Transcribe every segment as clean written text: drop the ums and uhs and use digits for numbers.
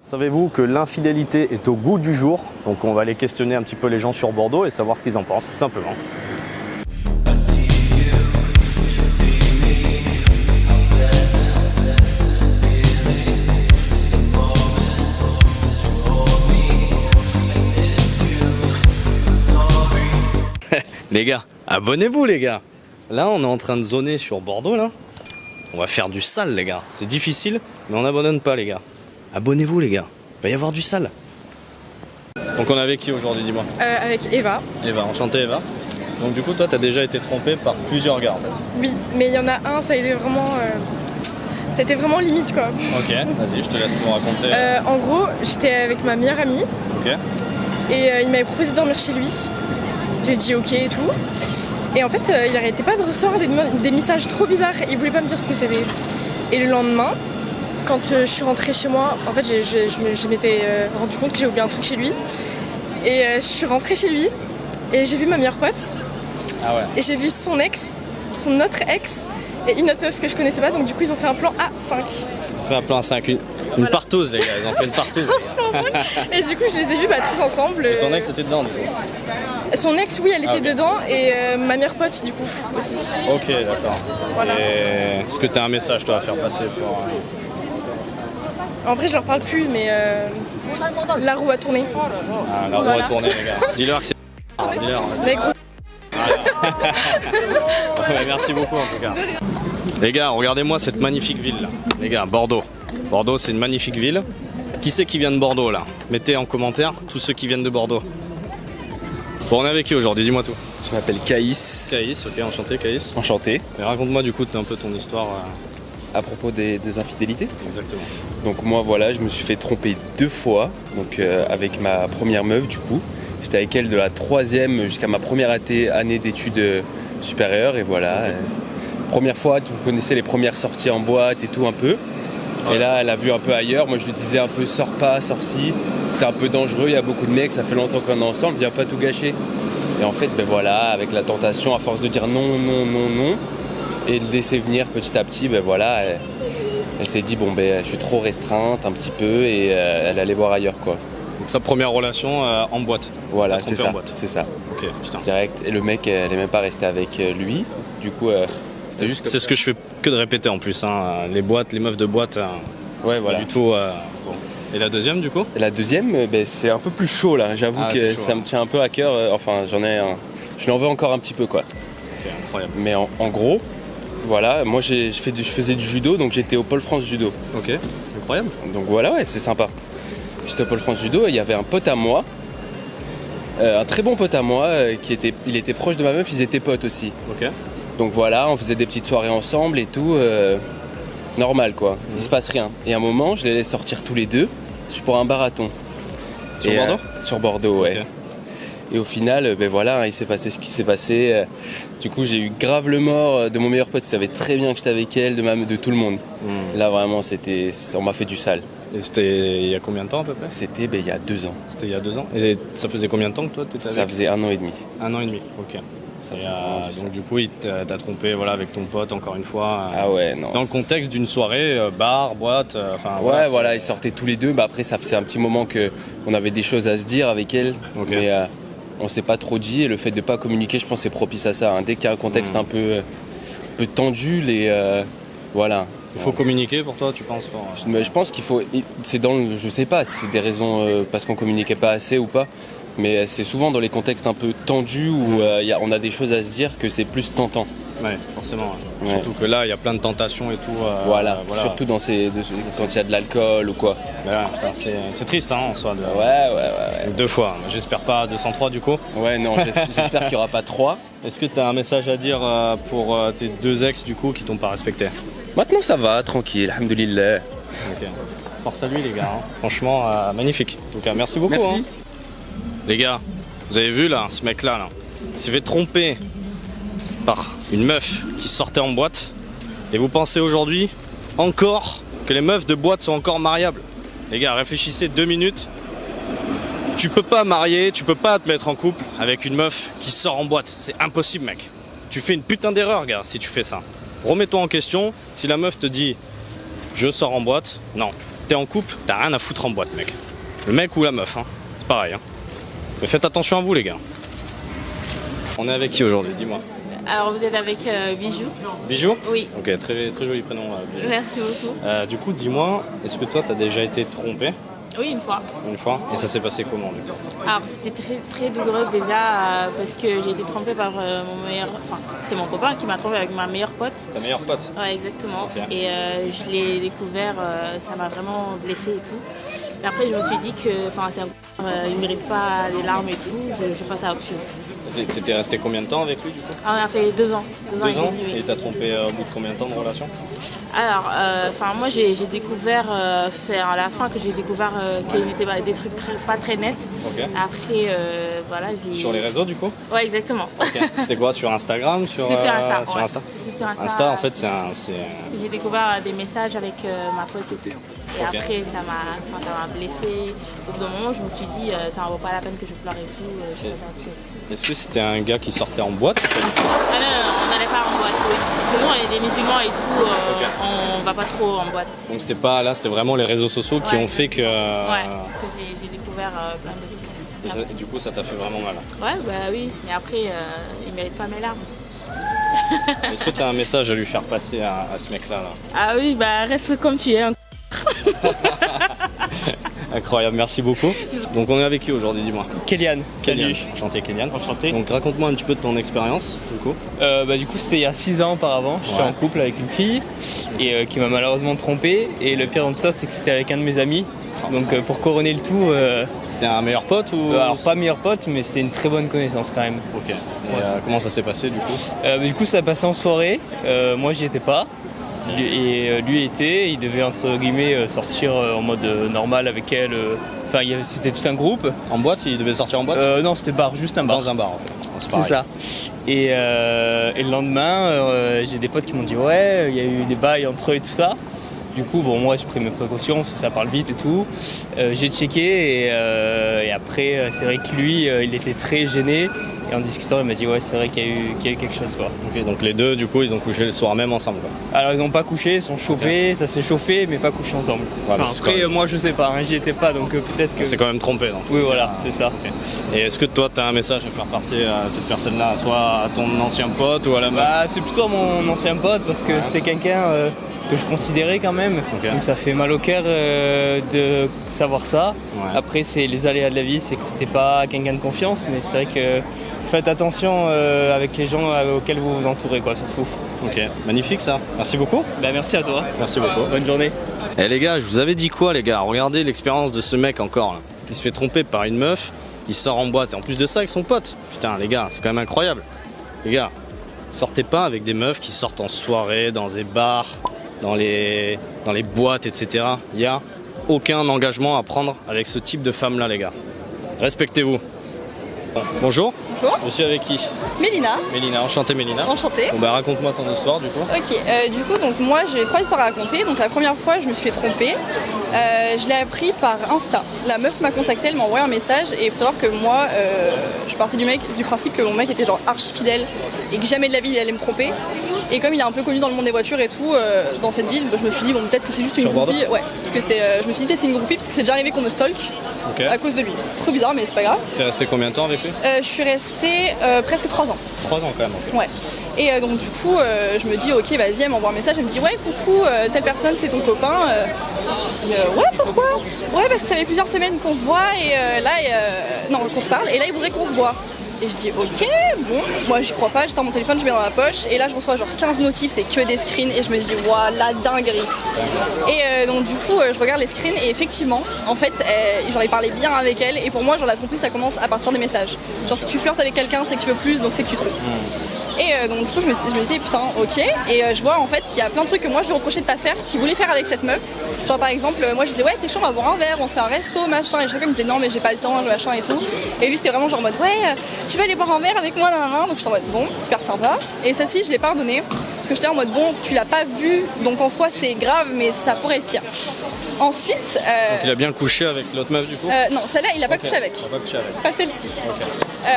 Savez-vous que l'infidélité est au goût du jour? Donc on va aller questionner un petit peu les gens sur Bordeaux et savoir ce qu'ils en pensent, tout simplement. Les gars, abonnez-vous les gars. Là on est en train de zoner sur Bordeaux là. On va faire du sale les gars. C'est difficile mais on n'abandonne pas les gars. Abonnez-vous les gars. Il va y avoir du sale. Donc on est avec qui aujourd'hui, dis-moi? Avec Eva. Eva, enchantée Eva. Donc du coup toi t'as déjà été trompée par plusieurs gars en fait. Oui, mais il y en a un, ça a été vraiment limite quoi. Ok, vas-y, je te laisse nous raconter. En gros, j'étais avec ma meilleure amie Ok. et il m'avait proposé de dormir chez lui. J'ai dit ok et tout. Et en fait, il arrêtait pas de recevoir des messages trop bizarres. Il voulait pas me dire ce que c'était. Et le lendemain, quand je suis rentrée chez moi, en fait, je m'étais rendu compte que j'ai oublié un truc chez lui. Et je suis rentrée chez lui et j'ai vu ma meilleure pote. Ah ouais. Et j'ai vu son ex, son autre ex et une autre meuf que je connaissais pas. Donc du coup, ils ont fait un plan à 5. On fait un plan à 5, une partouze les gars, ils ont fait une partouze. Et du coup, je les ai vus tous ensemble. Et ton ex était dedans du coup? Son ex, oui, elle était ok. dedans et ma meilleure pote, du coup, aussi. Ok, d'accord. Voilà. Et est-ce que tu as un message toi à faire passer pour... En vrai, je leur parle plus, mais la roue a tourné. Ah, la roue Voilà. a tourné les gars. Dis-leur que c'est... Dis-leur. Mais gros, Ouais, merci beaucoup en tout cas. Les gars, regardez-moi cette magnifique ville là. Les gars, Bordeaux. Bordeaux, c'est une magnifique ville. Qui c'est qui vient de Bordeaux là? Mettez en commentaire tous ceux qui viennent de Bordeaux. Bon, on est avec qui aujourd'hui? Dis-moi tout. Je m'appelle Caïs. Caïs, ok, enchanté Caïs. Enchanté. Et raconte-moi du coup un peu ton histoire. À propos des infidélités. Exactement. Donc moi voilà, je me suis fait tromper 2 fois. Donc avec ma première meuf du coup. J'étais avec elle de la 3e jusqu'à ma première année d'études supérieures. Et voilà. Première fois, vous connaissez les premières sorties en boîte et tout un peu. Ouais. Et là, elle a vu un peu ailleurs. Moi je lui disais un peu sors pas, sors-ci. C'est un peu dangereux, il y a beaucoup de mecs, ça fait longtemps qu'on est ensemble, viens pas tout gâcher. Et en fait, ben voilà, avec la tentation, à force de dire non, non, non, non, et de laisser venir petit à petit, ben voilà, elle s'est dit bon ben je suis trop restreinte un petit peu et elle allait voir ailleurs quoi. Donc sa première relation en boîte. Voilà, T'as c'est trompé ça, en boîte. c'est ça. Ok, putain. Direct. Et le mec, elle est même pas restée avec lui. Du coup, c'était juste. C'est ce que je fais que de répéter en plus. Hein. Les boîtes, les meufs de boîte, Ouais, voilà. pas du tout. Bon. Et la deuxième du coup? Et la deuxième, ben, c'est un peu plus chaud là. J'avoue Ah, que c'est chaud, ça hein. me tient un peu à cœur. Enfin, je l'en veux encore un petit peu quoi. Ok, incroyable. Mais en gros, voilà, moi je faisais du judo, donc j'étais au Pôle France Judo. Ok, incroyable. Donc voilà, ouais, c'est sympa. J'étais au Pôle France Judo et il y avait un pote à moi, un très bon pote à moi, il était proche de ma meuf, ils étaient potes aussi. Ok. Donc voilà, on faisait des petites soirées ensemble et tout, normal quoi, il se passe rien. Et à un moment, je les laisse sortir tous les deux, pour un marathon. Sur Et, Bordeaux? Sur Bordeaux, ouais. Ok. Et au final, ben voilà, il s'est passé ce qui s'est passé. Du coup, j'ai eu grave le mort de mon meilleur pote, il savait très bien que j'étais avec elle, de tout le monde. Là vraiment, on m'a fait du sale. Et c'était il y a combien de temps à peu près? C'était il y a 2 ans. C'était il y a 2 ans. Et ça faisait combien de temps que toi t'étais Ça avec? faisait 1 an et demi. 1 an et demi, ok. Ça Et, faisait vraiment du donc sale. du coup il t'a trompé voilà, avec ton pote encore une fois. Ah ouais, non. Dans le contexte d'une soirée, bar, boîte, enfin Ouais, voilà, ils sortaient tous les deux. Bah, après, ça faisait un petit moment qu'on avait des choses à se dire avec elle. Ok. Mais on s'est pas trop dit. Et le fait de ne pas communiquer, je pense, c'est propice à ça. Hein. Dès qu'il y a un contexte un peu tendu, voilà. Il faut communiquer pour toi, tu penses Je pense qu'il faut. C'est je sais pas si c'est des raisons parce qu'on communiquait pas assez ou pas. Mais c'est souvent dans les contextes un peu tendus où on a des choses à se dire que c'est plus tentant. Ouais, forcément. Ouais. Surtout que là, il y a plein de tentations et tout. Voilà. Surtout quand il y a de l'alcool ou quoi. Bah, putain, c'est triste hein, en soi. Ouais. 2 fois. J'espère pas 203 du coup. Ouais, non, j'espère qu'il n'y aura pas 3. Est-ce que tu as un message à dire pour tes 2 ex du coup qui t'ont pas respecté? Maintenant ça va, tranquille, alhamdoulilah. Ok. Force à lui les gars. Hein. Franchement, magnifique. En tout cas, merci beaucoup. Merci. Hein. Les gars, vous avez vu là, ce mec là, il s'est fait tromper par une meuf qui sortait en boîte. Et vous pensez aujourd'hui encore que les meufs de boîte sont encore mariables? Les gars, réfléchissez 2 minutes. Tu peux pas marier, tu peux pas te mettre en couple avec une meuf qui sort en boîte. C'est impossible mec. Tu fais une putain d'erreur gars si tu fais ça. Remets-toi en question. Si la meuf te dit je sors en boîte, non. t'es en couple, t'as rien à foutre en boîte, mec. Le mec ou la meuf, hein. C'est pareil. Hein. Mais faites attention à vous, les gars. On est avec qui aujourd'hui? Dis-moi. Alors vous êtes avec Bijou. Bijou? Oui. Ok, très, très joli prénom, Bijou. Merci beaucoup. Du coup, dis-moi, est-ce que toi, t'as déjà été trompé Oui, une fois. une fois? Et ça s'est passé comment, du coup? Alors c'était très très douloureux déjà parce que j'ai été trompée par mon meilleur... Enfin, c'est mon copain qui m'a trompée avec ma meilleure pote. Ta meilleure pote? Ouais, exactement. Ok. Et je l'ai découvert, ça m'a vraiment blessée et tout. Et après, je me suis dit que c'est il ne mérite pas des larmes et tout, je passe à autre chose. T'étais resté combien de temps avec lui, du coup? Alors, on a fait 2 ans. 2 ans et 2 ans? demi, oui. Et t'as trompé au bout de combien de temps de relation? Alors, moi j'ai découvert, c'est à la fin que j'ai découvert qu'il y avait des trucs pas très nets. Ok. Après, voilà, j'ai... Sur les réseaux, du coup? Ouais, exactement. Ok. C'était quoi? Sur Instagram? Sur, C'était sur Insta. sur ouais. Insta? C'était sur Insta. Insta, en fait, c'est... J'ai découvert des messages avec ma pote et tout. Et Ok. après, ça m'a blessée. Au bout d'un moment, je me suis dit, ça ne vaut pas la peine que je pleure et tout, je faisais autre chose. Est-ce que c'était un gars qui sortait en boîte? Ah non, on n'allait pas en boîte. Oui. Parce que nous, on est des musulmans et tout, on va pas trop en boîte. Donc c'était pas là, c'était vraiment les réseaux sociaux qui Ouais. ont fait que... Ouais, que j'ai découvert plein de trucs. Et ça- du coup, ça t'a fait vraiment mal. Ouais, bah oui, mais après, il mérite pas mes larmes. Est-ce que tu as un message à lui faire passer à ce mec-là là? Ah oui, bah reste comme tu es. Hein. Incroyable, merci beaucoup. Donc on est avec qui aujourd'hui, dis-moi? Kélian, Kélian. salut. Enchanté Kélian. Enchanté. Donc raconte-moi un petit peu de ton expérience, du coup. Du coup, c'était il y a 6 ans auparavant. J'étais Ouais. en couple avec une fille et qui m'a malheureusement trompé. Et le pire dans tout ça, c'est que c'était avec un de mes amis. Donc pour couronner le tout, C'était un meilleur pote ou... alors pas meilleur pote, mais c'était une très bonne connaissance quand même. Ok. Et comment ça s'est passé du coup? Du coup, ça a passé en soirée. Moi, j'y étais pas. Lui était. Il devait entre guillemets sortir en mode normal avec elle. Enfin, c'était tout un groupe. En boîte? Il devait sortir en boîte? Non, c'était bar, juste un bar. Dans un bar, ok. C'est pareil. ça. Et le lendemain, j'ai des potes qui m'ont dit ouais, il y a eu des bails entre eux et tout ça. Du coup, bon, moi j'ai pris mes précautions parce que ça parle vite et tout. J'ai checké et après, c'est vrai que lui, il était très gêné. Et en discutant, il m'a dit ouais, c'est vrai qu'il y a eu quelque chose quoi. Ok, donc les deux, du coup, ils ont couché le soir même ensemble, quoi. Alors ils n'ont pas couché, ils sont chopés, ça s'est chauffé, mais pas couché ensemble. mais Enfin, c'est après, quand même- moi je sais pas, hein, j'y étais pas, donc peut-être que. C'est quand même trompé, donc. Oui, voilà, c'est ça. Et est-ce que toi, tu as un message à faire passer à cette personne-là, soit à ton ancien pote ou à la meuf? Bah, c'est plutôt à mon ancien pote parce que c'était quelqu'un que je considérais quand même. Ok. Donc ça fait mal au cœur de savoir ça. Ouais. Après, c'est les aléas de la vie, c'est que c'était pas quelqu'un de confiance, mais c'est vrai que faites attention avec les gens auxquels vous vous entourez, quoi, surtout. Ok, magnifique ça. Merci beaucoup. Bah, merci à toi. Merci beaucoup. Bonne journée. Eh les gars, je vous avais dit quoi les gars? Regardez l'expérience de ce mec encore là, qui se fait tromper par une meuf, qui sort en boîte et en plus de ça avec son pote. Putain les gars, c'est quand même incroyable. Les gars, sortez pas avec des meufs qui sortent en soirée, dans des bars, dans les boîtes, etc. Il n'y a aucun engagement à prendre avec ce type de femme là les gars. Respectez-vous. Bon, bonjour. Bonjour. Je suis avec qui? Mélina, Mélina, enchantée Mélina. enchantée. Bon bah raconte-moi ton histoire du coup. Ok, du coup, donc moi j'ai 3 histoires à raconter. Donc la première fois, je me suis fait tromper. Je l'ai appris par Insta. La meuf m'a contacté, elle m'a envoyé un message. Et il faut savoir que moi, je partais du principe que mon mec était genre archi fidèle et que jamais de la vie il allait me tromper. Et comme il est un peu connu dans le monde des voitures et tout, dans cette ville, je me suis dit, bon, peut-être que c'est juste une Sur Bordeaux. groupie. Ouais, parce que je me suis dit, peut-être c'est une groupie parce que c'est déjà arrivé qu'on me stalk Ok. à cause de lui. C'est trop bizarre, mais c'est pas grave. T'es resté combien de temps avec lui? Je suis restée presque 3 ans. 3 ans quand même. Ok. Ouais. Et donc du coup, je me dis ok, vas-y, elle m'envoie un message, elle me dit ouais, coucou, telle personne, c'est ton copain. Je dis ouais, pourquoi? Ouais, parce que ça fait plusieurs semaines qu'on se voit et là, non, qu'on se parle, et là il voudrait qu'on se voit. Et je dis ok, bon, moi j'y crois pas, j'éteins mon téléphone, je mets dans ma poche, et là je reçois genre 15 notifs, c'est que des screens, et je me dis waouh, la dinguerie. Et donc du coup, je regarde les screens, et effectivement, en fait, genre il parlait bien avec elle, et pour moi, genre la tromperie, ça commence à partir des messages. Genre si tu flirtes avec quelqu'un, c'est que tu veux plus, donc c'est que tu trompes. Et donc du coup, je me disais putain, ok, et je vois en fait, il y a plein de trucs que moi je lui reprochais de pas faire, qu'il voulait faire avec cette meuf. Genre par exemple, moi je disais ouais, t'es chaud, on va boire un verre, on se fait un resto, machin, et chacun me disait non, mais j'ai pas le temps, machin et tout. Et lui, c'était vraiment genre en mode ouais, tu vas aller boire un verre avec moi, nanana. Donc j'étais en mode bon, super sympa. Et ça ci, je l'ai pardonné parce que j'étais en mode bon, tu l'as pas vu, donc en soi c'est grave, mais ça pourrait être pire. Ensuite, Donc il a bien couché avec l'autre meuf du coup. non, celle-là, il a pas Ok, couché avec. il a pas couché avec. Pas celle-ci. Ok.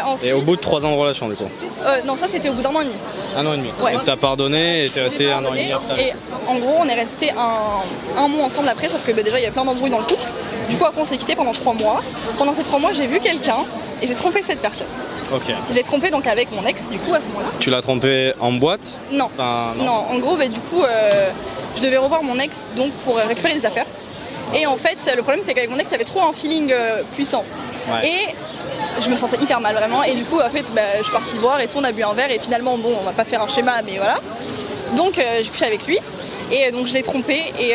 Ensuite, Et au bout de 3 ans de relation du coup. non, ça c'était au bout d'un an et demi. 1 an et demi. Ouais. Donc t'as pardonné et t'es resté J'ai 1 an et demi pardonné, après. et en gros, on est resté un mois ensemble après, sauf que déjà il y a plein d'embrouilles dans le couple. Du coup, après on s'est quitté pendant 3 mois. Pendant ces 3 mois, j'ai vu quelqu'un et j'ai trompé cette personne. Ok. Je l'ai trompé donc avec mon ex, du coup, à ce moment-là. Tu l'as trompé en boîte? Non. Enfin, Non, en gros, du coup, je devais revoir mon ex donc pour récupérer des affaires. Et en fait, le problème, c'est qu'avec mon ex, il y avait trop un feeling puissant. Ouais. Et je me sentais hyper mal, vraiment. Et du coup, en fait, je suis partie le voir et tout, on a bu un verre. Et finalement, bon, on va pas faire un schéma, mais voilà. Donc, j'ai couché avec lui. Et donc, je l'ai trompé. Et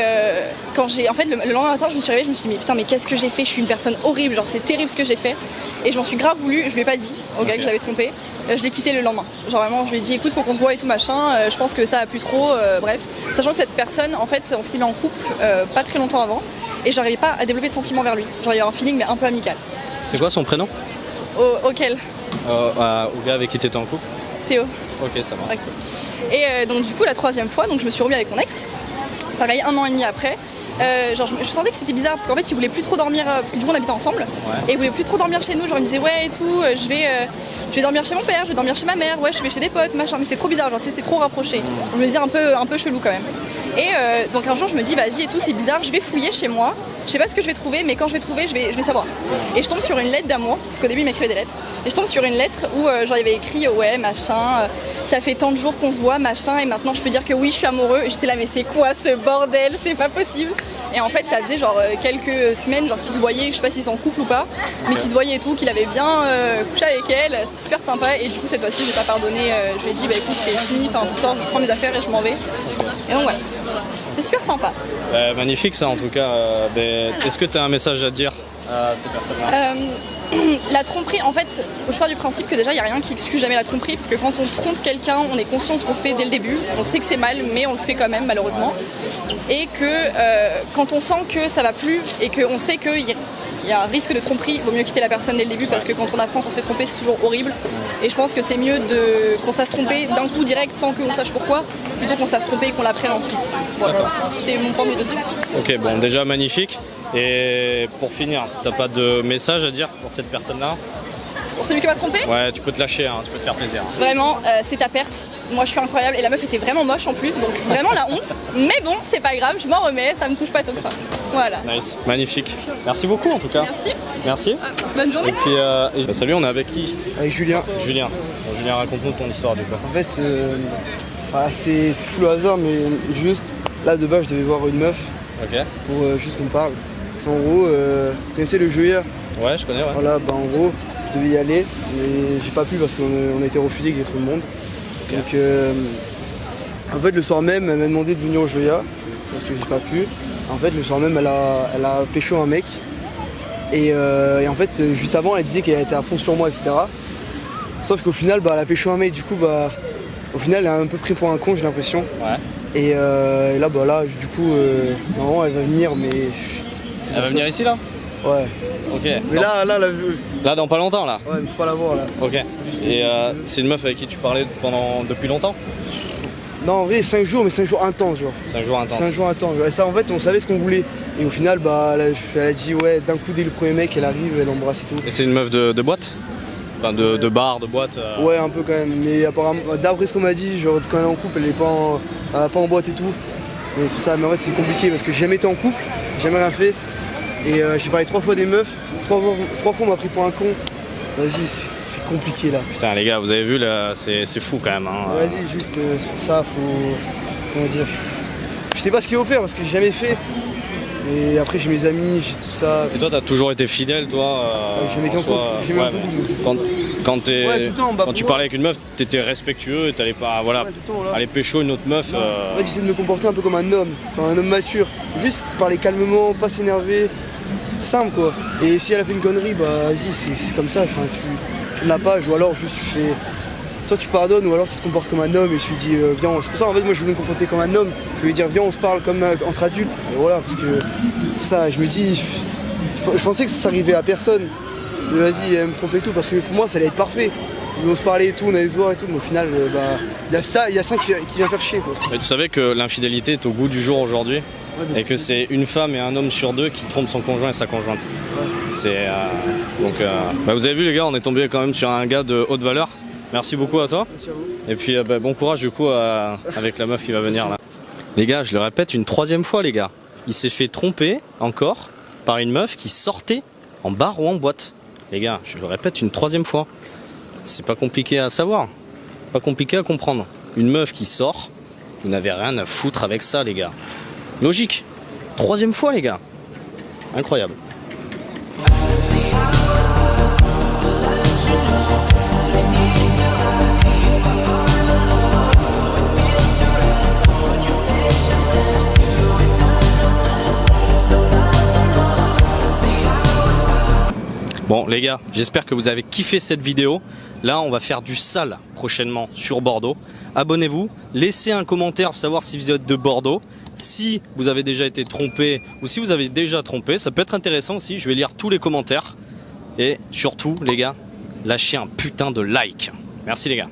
quand j'ai. En fait, le lendemain matin, je me suis réveillée, je me suis dit, mais putain, mais qu'est-ce que j'ai fait? Je suis une personne horrible. Genre, c'est terrible ce que j'ai fait. Et je m'en suis grave voulu. Je lui ai pas dit au gars que je l'avais trompé. Je l'ai quitté le lendemain. Genre, vraiment, je lui ai dit, écoute, faut qu'on se voit et tout machin. Je pense que ça a plus trop. Bref. Sachant que cette personne, en fait, on s'était mis en couple pas très longtemps avant. Et j'arrivais pas à développer de sentiments vers lui. Genre, il y avait un feeling, mais un peu amical. C'est quoi son prénom? Auquel Au gars avec qui t'étais en couple? Théo. Ok, ça va. Ok. Et donc du coup la troisième fois, donc je me suis remis avec mon ex. Pareil, 1 an et demi après. Genre je sentais que c'était bizarre parce qu'en fait il voulait plus trop dormir parce que du coup on habitait ensemble. Et il voulait plus trop dormir chez nous. Genre il me disait ouais et tout, je vais dormir chez mon père, je vais dormir chez ma mère, ouais je vais chez des potes, machin. Mais c'était trop bizarre, genre tu sais, c'était trop rapproché. Je me disais un peu chelou quand même. Et donc un jour je me dis vas-y et tout, c'est bizarre, je vais fouiller chez moi. Je sais pas ce que je vais trouver, mais quand je vais trouver, je vais savoir. Et je tombe sur une lettre d'amour, parce qu'au début il m'écrivait des lettres. Et je tombe sur une lettre où genre il y avait écrit ouais machin, ça fait tant de jours qu'on se voit machin, et maintenant je peux dire que oui je suis amoureux. Et j'étais là mais c'est quoi ce bordel, c'est pas possible. Et en fait ça faisait genre quelques semaines genre qu'ils se voyaient, je sais pas s'ils sont en couple ou pas, mais qu'ils se voyaient et tout, qu'il avait bien couché avec elle, c'était super sympa. Et du coup cette fois-ci j'ai pas pardonné, je lui ai dit bah écoute c'est fini, enfin ce soir je prends mes affaires et je m'en vais. Et donc voilà, c'était super sympa. Magnifique ça en tout cas. Est-ce que tu as un message à dire à ces personnes-là? La tromperie, en fait, je pars du principe que déjà il n'y a rien qui excuse jamais la tromperie, parce que quand on trompe quelqu'un, on est conscient de ce qu'on fait dès le début, on sait que c'est mal, mais on le fait quand même malheureusement. Et que quand on sent que ça va plus et qu'on sait qu'il y a un risque de tromperie, il vaut mieux quitter la personne dès le début, parce que quand on apprend qu'on se fait tromper, c'est toujours horrible. Et je pense que c'est mieux qu'on se fasse tromper d'un coup direct sans qu'on sache pourquoi, plutôt qu'on se fasse tromper et qu'on l'apprenne ensuite. Voilà. C'est mon point de vue dessus. Ok, bon déjà magnifique. Et pour finir, t'as pas de message à dire pour cette personne-là? Pour celui qui m'a trompé, Ouais, tu peux te lâcher, hein, tu peux te faire plaisir. vraiment, c'est ta perte. Moi, je suis incroyable et la meuf était vraiment moche en plus, donc vraiment la honte. Mais bon, c'est pas grave, je m'en remets, ça me touche pas tant que ça. Voilà. Nice, magnifique. Merci beaucoup en tout cas. Merci. Merci. Bonne journée. Et puis, salut, on est avec qui? Avec Julien. Julien. Bon, Julien, raconte-nous ton histoire du coup. En fait, c'est fou le hasard, mais juste là de base, je devais voir une meuf Ok. pour juste qu'on parle. C'est en gros, vous connaissez le jeu hier? Ouais, je connais, ouais. Voilà, bah en gros, je devais y aller, mais j'ai pas pu parce qu'on a été refusé, qu'il y avait trop de monde. Ok. Donc, en fait, le soir même, elle m'a demandé de venir au Joya, parce que j'ai pas pu. En fait, le soir même, elle a pécho un mec. Et en fait, juste avant, elle disait qu'elle était à fond sur moi, etc. Sauf qu'au final, bah, elle a pécho un mec, du coup, bah, au final, elle a un peu pris pour un con, j'ai l'impression. Ouais. Et là, bah, là, du coup, normalement, elle va venir, mais. Elle va venir ici là? Ouais. Ok. Mais là, Là, dans pas longtemps là? ouais, mais faut pas la voir, là. Ok. Et c'est une meuf avec qui tu parlais depuis longtemps? Non, en vrai, 5 jours, mais 5 jours intenses, genre. C'est un jour intense. 5 jours intenses. Et ça, en fait, on savait ce qu'on voulait. Et au final, bah, elle a dit, ouais, d'un coup, dès le premier mec, elle arrive, elle embrasse et tout. Et c'est une meuf de boîte? Enfin, de bar, de boîte? Ouais, un peu quand même. Mais apparemment, d'après ce qu'on m'a dit, genre, quand elle est en couple, elle va pas en boîte et tout. Mais tout ça, mais en fait, c'est compliqué parce que j'ai jamais été en couple, j'ai jamais rien fait. Et j'ai parlé 3 fois des meufs, 3 fois on m'a pris pour un con. Vas-y, c'est compliqué là. Putain, les gars, vous avez vu là, c'est fou quand même. Hein. Vas-y, juste c'est pour ça, faut. Comment dire. Je sais pas ce qu'il faut faire parce que j'ai jamais fait. Et après, j'ai mes amis, j'ai tout ça. Et toi, t'as toujours été fidèle, toi J'ai jamais été en couple, j'ai jamais été en couple. Quand Ouais, tout le temps, bah, quand tu pour parlais avec une meuf, t'étais respectueux et t'allais pas, voilà, Ouais, tout le temps, là. aller pécho une autre meuf. En fait, j'essaie de me comporter un peu comme un homme mature. Juste parler calmement, pas s'énerver. Simple quoi. Et si elle a fait une connerie, bah vas-y, c'est comme ça. Enfin, tu ne l'as pas, ou alors juste tu fais. Soit tu pardonnes, ou alors tu te comportes comme un homme et je lui dis viens. C'est pour ça en fait, moi je voulais me comporter comme un homme. Je lui dire viens, on se parle comme entre adultes. Et voilà, parce que c'est pour ça, je me dis. Je pensais que ça arrivait à personne. Mais vas-y, elle me trompe et tout, parce que pour moi ça allait être parfait. On se parlait et tout, on allait se voir et tout, mais au final, bah, il y a ça qui vient faire chier quoi. Mais tu savais que l'infidélité est au goût du jour aujourd'hui? et que c'est une femme et un homme sur deux qui trompent son conjoint et sa conjointe. C'est vous avez vu les gars, on est tombé quand même sur un gars de haute valeur. Merci beaucoup à toi. Merci à vous. Et puis bon courage du coup avec la meuf qui va venir là. Les gars, je le répète une troisième fois les gars. Il s'est fait tromper encore par une meuf qui sortait en bar ou en boîte. Les gars, je le répète une troisième fois. C'est pas compliqué à savoir. Pas compliqué à comprendre. Une meuf qui sort, vous n'avez rien à foutre avec ça les gars. Logique. Troisième fois les gars. Incroyable. Bon les gars, j'espère que vous avez kiffé cette vidéo. Là on va faire du sale prochainement sur Bordeaux. Abonnez-vous, laissez un commentaire pour savoir si vous êtes de Bordeaux. Si vous avez déjà été trompé ou si vous avez déjà trompé, ça peut être intéressant aussi. Je vais lire tous les commentaires. Et surtout les gars, lâchez un putain de like. Merci les gars.